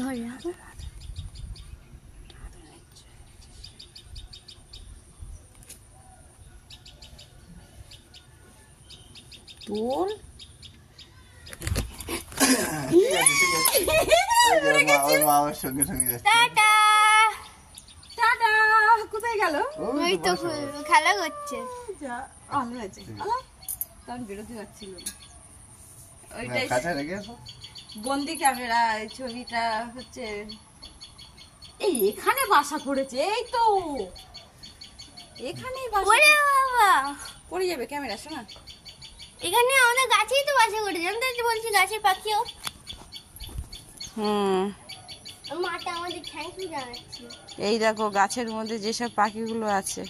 ধরে রাখো। তোর সঙ্গে সঙ্গে টাটা টাটা। কোথায় গেল? ওই তো খেলা করছে। ভালো আছে, তখন বেরোতে পারছিল না। ওইটাই কাছে রেখে আসো। বন্দি ক্যামেরা ছবিটা হচ্ছে এই এখানে বাসা করেছে। এই তো এখানেই বাসা। ওরে বাবা, পড়ে যাবে ক্যামেরা। শোনা, এখানে আমাদের গাছেই তো বাসা করেছে। আমি তো বলছি গাছের পাখিও। মাটা আমাদের থ্যাংক ইউ জানাচ্ছি। এই দেখো গাছের মধ্যে যেসব পাখিগুলো আছে।